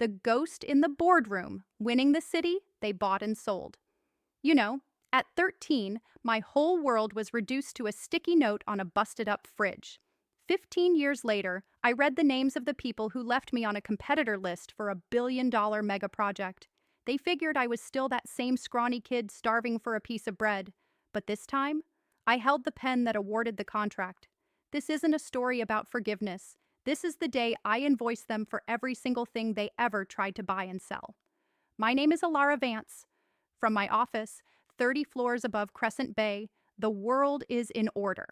The ghost in the boardroom, winning the city they bought and sold. You know, at 13, my whole world was reduced to a sticky note on a busted up fridge. 15 years later, I read the names of the people who left me on a competitor list for $1 billion mega project. They figured I was still that same scrawny kid starving for a piece of bread. But this time, I held the pen that awarded the contract. This isn't a story about forgiveness. This is the day I invoice them for every single thing they ever tried to buy and sell. My name is Alara Vance. From my office, 30 floors above Crescent Bay, the world is in order.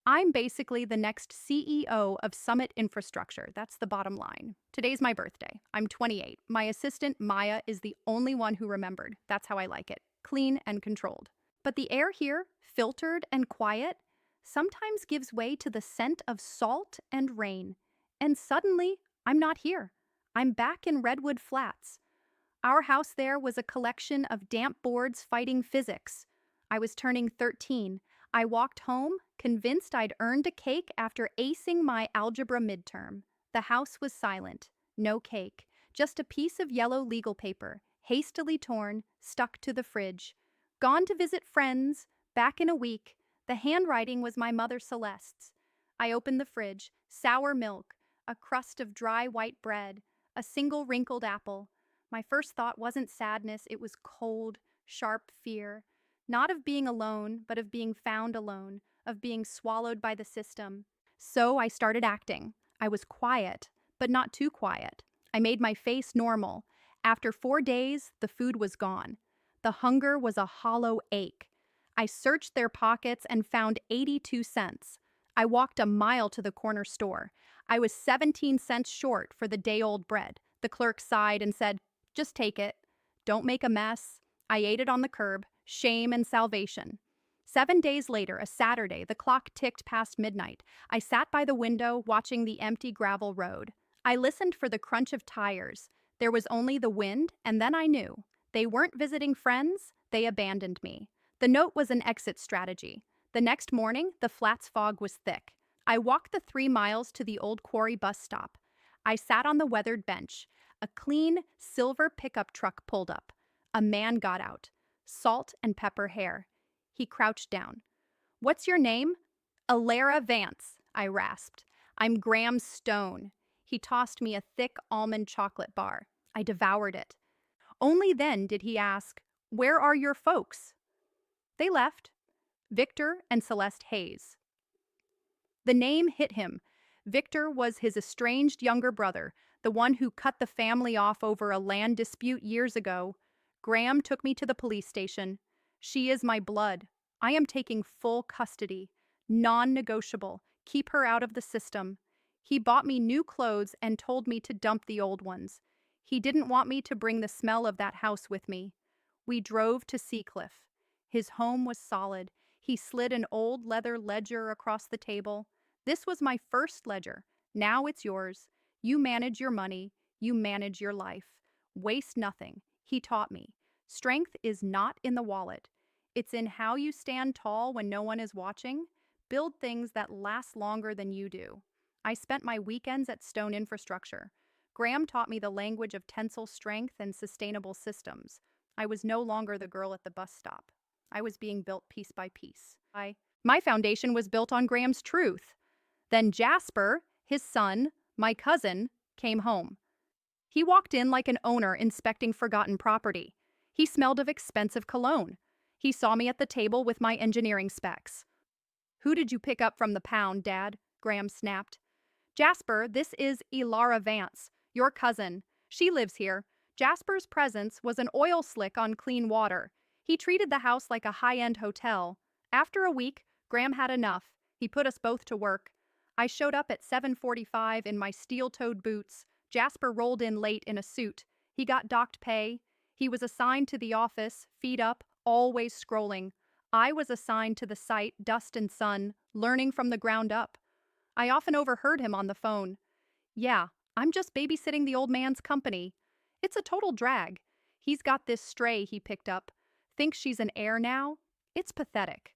I'm basically the next CEO of Summit Infrastructure. That's the bottom line. Today's my birthday. I'm 28. My assistant, Maya, is the only one who remembered. That's how I like it. Clean and controlled. But the air here, filtered and quiet, sometimes gives way to the scent of salt and rain. And suddenly, I'm not here. I'm back in Redwood Flats. Our house there was a collection of damp boards fighting physics. I was turning 13. I walked home, convinced I'd earned a cake after acing my algebra midterm. The house was silent. No cake. Just a piece of yellow legal paper, hastily torn, stuck to the fridge. Gone to visit friends, back in a week. The handwriting was my mother Celeste's. I opened the fridge. Sour milk, a crust of dry white bread, a single wrinkled apple. My first thought wasn't sadness, it was cold, sharp fear. Not of being alone, but of being found alone, of being swallowed by the system. So I started acting. I was quiet, but not too quiet. I made my face normal. After 4 days, the food was gone. The hunger was a hollow ache. I searched their pockets and found 82 cents. I walked a mile to the corner store. I was 17 cents short for the day-old bread. The clerk sighed and said, "Just take it. Don't make a mess." I ate it on the curb. Shame and salvation. 7 days later, a Saturday, the clock ticked past midnight. I sat by the window, watching the empty gravel road. I listened for the crunch of tires. There was only the wind, and then I knew. They weren't visiting friends, they abandoned me. The note was an exit strategy. The next morning, the Flats fog was thick. I walked the 3 miles to the old quarry bus stop. I sat on the weathered bench. A clean, silver pickup truck pulled up. A man got out. Salt and pepper hair. He crouched down. "What's your name?" "Alara Vance," I rasped. "I'm Graham Stone." He tossed me a thick almond chocolate bar. I devoured it. Only then did he ask, "Where are your folks?" "They left. Victor and Celeste Hayes." The name hit him. Victor was his estranged younger brother, the one who cut the family off over a land dispute years ago. Graham took me to the police station. "She is my blood. I am taking full custody. Non-negotiable. Keep her out of the system." He bought me new clothes and told me to dump the old ones. He didn't want me to bring the smell of that house with me. We drove to Seacliff. His home was solid. He slid an old leather ledger across the table. "This was my first ledger. Now it's yours. You manage your money. You manage your life. Waste nothing." He taught me. Strength is not in the wallet. It's in how you stand tall when no one is watching. Build things that last longer than you do. I spent my weekends at Stone Infrastructure. Graham taught me the language of tensile strength and sustainable systems. I was no longer the girl at the bus stop. I was being built piece by piece. My foundation was built on Graham's truth. Then Jasper, his son, my cousin, came home. He walked in like an owner inspecting forgotten property. He smelled of expensive cologne. He saw me at the table with my engineering specs. "Who did you pick up from the pound, Dad?" Graham snapped. "Jasper, this is Alara Vance, your cousin. She lives here." Jasper's presence was an oil slick on clean water. He treated the house like a high-end hotel. After a week, Graham had enough. He put us both to work. I showed up at 7:45 in my steel-toed boots. Jasper rolled in late in a suit. He got docked pay. He was assigned to the office, feet up, always scrolling. I was assigned to the site, dust and sun, learning from the ground up. I often overheard him on the phone. "Yeah, I'm just babysitting the old man's company. It's a total drag. He's got this stray he picked up. Thinks she's an heir now? It's pathetic."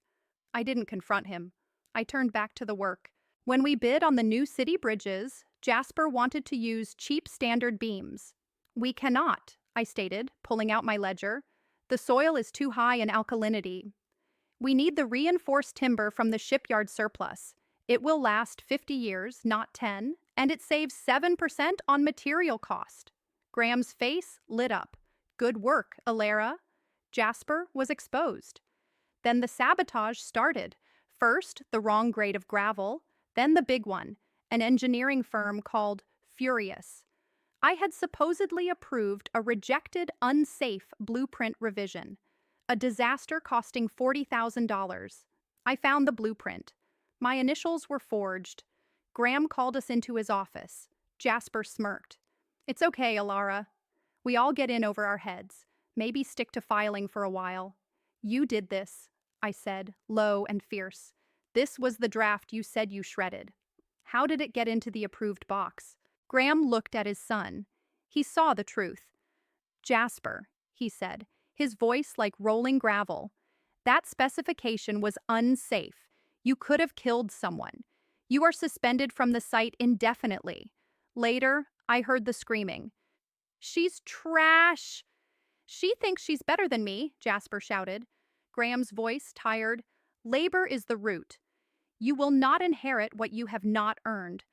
I didn't confront him. I turned back to the work. When we bid on the new city bridges, Jasper wanted to use cheap standard beams. We cannot, I stated, pulling out my ledger. The soil is too high in alkalinity. We need the reinforced timber from the shipyard surplus. It will last 50 years, not 10, and it saves 7% on material cost. Graham's face lit up. Good work, Alara. Jasper was exposed. Then the sabotage started. First, the wrong grade of gravel, then the big one, an engineering firm called Furious. I had supposedly approved a rejected, unsafe blueprint revision, a disaster costing $40,000. I found the blueprint. My initials were forged. Graham called us into his office. Jasper smirked. It's okay, Alara. We all get in over our heads. Maybe stick to filing for a while. You did this, I said, low and fierce. This was the draft you said you shredded. How did it get into the approved box? Graham looked at his son. He saw the truth. Jasper, he said, his voice like rolling gravel. That specification was unsafe. You could have killed someone. You are suspended from the site indefinitely. Later, I heard the screaming. She's trash! She thinks she's better than me, Jasper shouted. Graham's voice tired. Labor is the root. You will not inherit what you have not earned.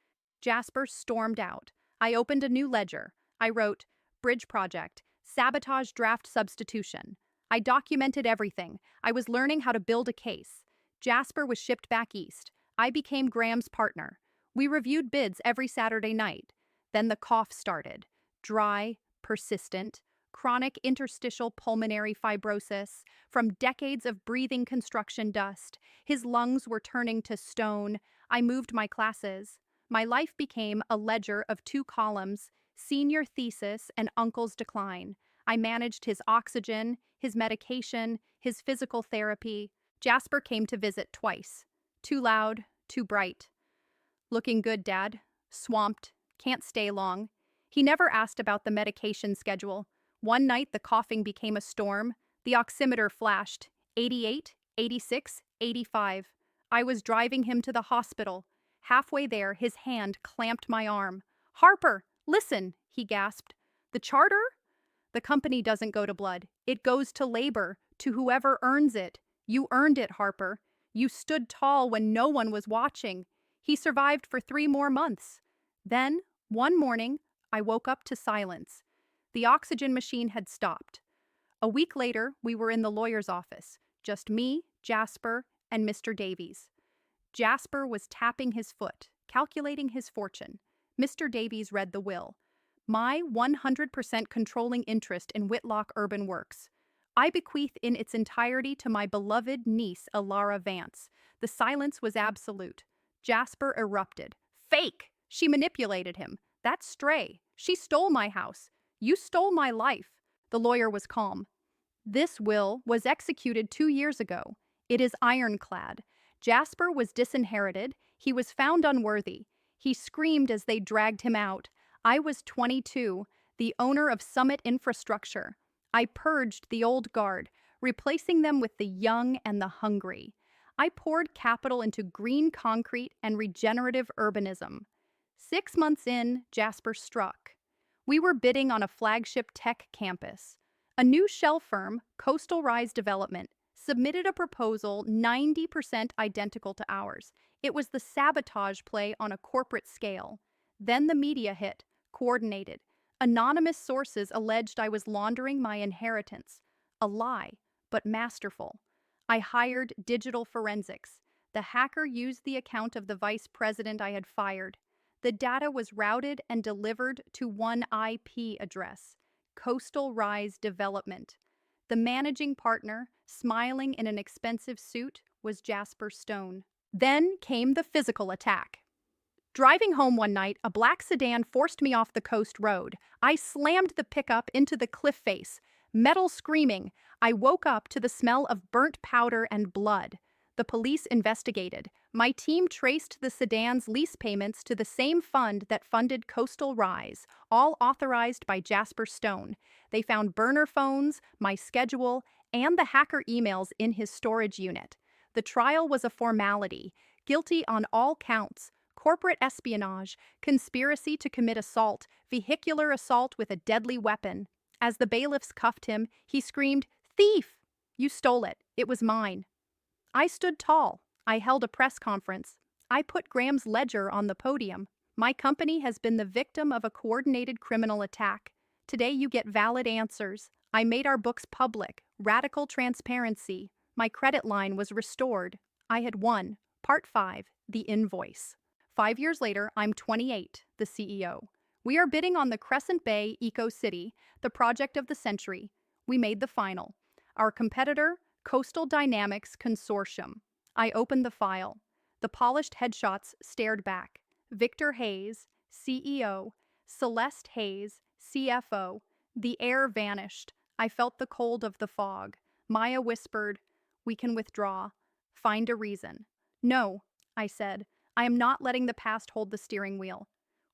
Jasper stormed out. I opened a new ledger. I wrote, Bridge Project, Sabotage Draft Substitution. I documented everything. I was learning how to build a case. Jasper was shipped back east. I became Graham's partner. We reviewed bids every Saturday night. Then the cough started. Dry, persistent, chronic interstitial pulmonary fibrosis, from decades of breathing construction dust. His lungs were turning to stone. I moved my classes. My life became a ledger of 2 columns, senior thesis and uncle's decline. I managed his oxygen, his medication, his physical therapy. Jasper came to visit twice. Too loud, too bright. Looking good, Dad. Swamped. Can't stay long. He never asked about the medication schedule. One night the coughing became a storm. The oximeter flashed. 88, 86, 85. I was driving him to the hospital. Halfway there, his hand clamped my arm. Harper, listen, he gasped. The charter? The company doesn't go to blood. It goes to labor, to whoever earns it. You earned it, Harper. You stood tall when no one was watching. He survived for 3 more months. Then, one morning, I woke up to silence. The oxygen machine had stopped. A week later, we were in the lawyer's office. Just me, Jasper, and Mr. Davies. Jasper was tapping his foot, calculating his fortune. Mr. Davies read the will. My 100% controlling interest in Whitlock Urban Works. I bequeath in its entirety to my beloved niece, Alara Vance. The silence was absolute. Jasper erupted. Fake! She manipulated him. That's stray. She stole my house. You stole my life. The lawyer was calm. This will was executed 2 years ago. It is ironclad. Jasper was disinherited. He was found unworthy. He screamed as they dragged him out. I was 22, the owner of Summit Infrastructure. I purged the old guard, replacing them with the young and the hungry. I poured capital into green concrete and regenerative urbanism. 6 months in, Jasper struck. We were bidding on a flagship tech campus. A new shell firm, Coastal Rise Development, submitted a proposal 90% identical to ours. It was the sabotage play on a corporate scale. Then the media hit, coordinated. Anonymous sources alleged I was laundering my inheritance. A lie, but masterful. I hired digital forensics. The hacker used the account of the vice president I had fired. The data was routed and delivered to one IP address, Coastal Rise Development. The managing partner, smiling in an expensive suit, was Jasper Stone. Then came the physical attack. Driving home one night, a black sedan forced me off the coast road. I slammed the pickup into the cliff face. Metal screaming, I woke up to the smell of burnt powder and blood. The police investigated. My team traced the sedan's lease payments to the same fund that funded Coastal Rise, all authorized by Jasper Stone. They found burner phones, my schedule, and the hacker emails in his storage unit. The trial was a formality. Guilty on all counts. corporate espionage, conspiracy to commit assault, vehicular assault with a deadly weapon. As the bailiffs cuffed him, he screamed, "Thief! You stole it. It was mine." I stood tall. I held a press conference. I put Graham's ledger on the podium. My company has been the victim of a coordinated criminal attack. Today you get valid answers. I made our books public. Radical transparency. My credit line was restored. I had won. Part 5. The Invoice. 5 years later, I'm 28, the CEO. We are bidding on the Crescent Bay Eco City, the project of the century. We made the final. Our competitor, Coastal Dynamics Consortium. I opened the file. The polished headshots stared back. Victor Hayes, CEO. Celeste Hayes, CFO. The air vanished. I felt the cold of the fog. Maya whispered, "We can withdraw. Find a reason." "No," I said. "I am not letting the past hold the steering wheel."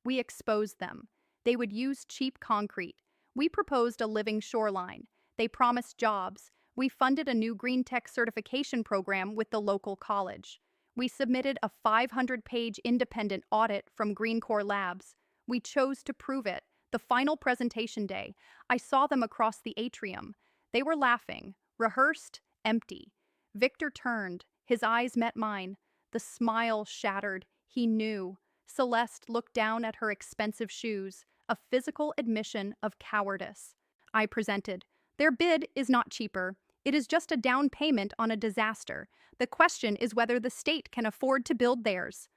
We exposed them. They would use cheap concrete. We proposed a living shoreline. They promised jobs. We funded a new green tech certification program with the local college. We submitted a 500-page independent audit from Green Core Labs. We chose to prove it. The final presentation day, I saw them across the atrium. They were laughing, rehearsed, empty. Victor turned. His eyes met mine. The smile shattered. He knew. Celeste looked down at her expensive shoes, a physical admission of cowardice. I presented. Their bid is not cheaper. It is just a down payment on a disaster. The question is whether the state can afford to build theirs.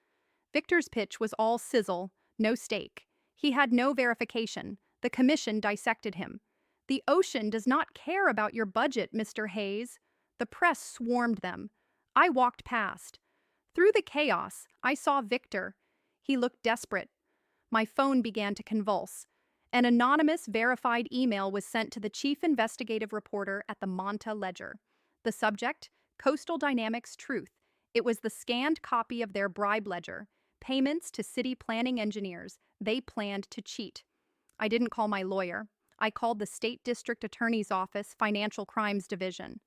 Victor's pitch was all sizzle, no stake. He had no verification. The commission dissected him. "The ocean does not care about your budget, Mr. Hayes." The press swarmed them. I walked past. Through the chaos, I saw Victor. He looked desperate. My phone began to convulse. An anonymous, verified email was sent to the chief investigative reporter at the Monta Ledger. The subject, Coastal Dynamics Truth. It was the scanned copy of their bribe ledger. Payments to city planning engineers. They planned to cheat. I didn't call my lawyer. I called the State District Attorney's Office Financial Crimes Division.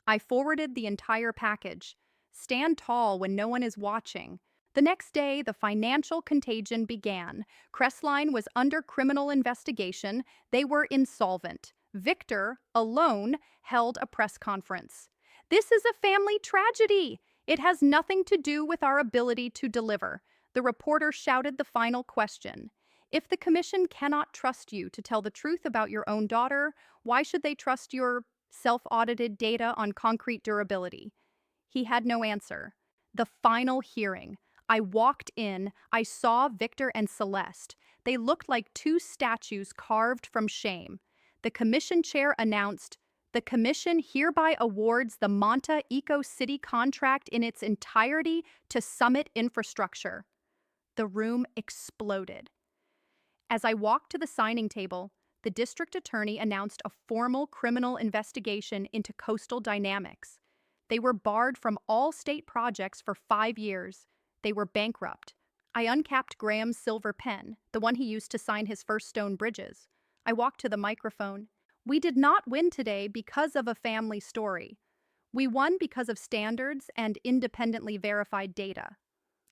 I forwarded the entire package. Stand tall when no one is watching. The next day, the financial contagion began. Crestline was under criminal investigation. They were insolvent. Victor, alone, held a press conference. "This is a family tragedy. It has nothing to do with our ability to deliver." The reporter shouted the final question. "If the commission cannot trust you to tell the truth about your own daughter, why should they trust your self-audited data on concrete durability?" He had no answer. The final hearing. I walked in. I saw Victor and Celeste. They looked like two statues carved from shame. The commission chair announced, "The commission hereby awards the Monta Eco City contract in its entirety to Summit Infrastructure." The room exploded. As I walked to the signing table, the district attorney announced a formal criminal investigation into Coastal Dynamics. They were barred from all state projects for 5 years. They were bankrupt. I uncapped Graham's silver pen, the one he used to sign his first stone bridges. I walked to the microphone. "We did not win today because of a family story. We won because of standards and independently verified data."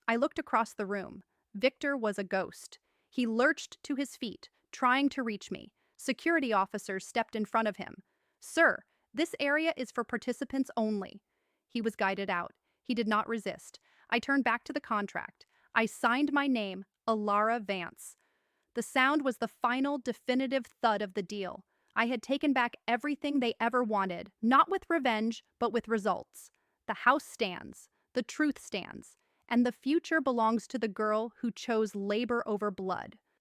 I looked across the room. Victor was a ghost. He lurched to his feet, trying to reach me. Security officers stepped in front of him. "Sir, this area is for participants only." He was guided out. He did not resist. I turned back to the contract. I signed my name, Alara Vance. The sound was the final, definitive thud of the deal. I had taken back everything they ever wanted, not with revenge, but with results. The house stands. The truth stands. And the future belongs to the girl who chose labor over blood.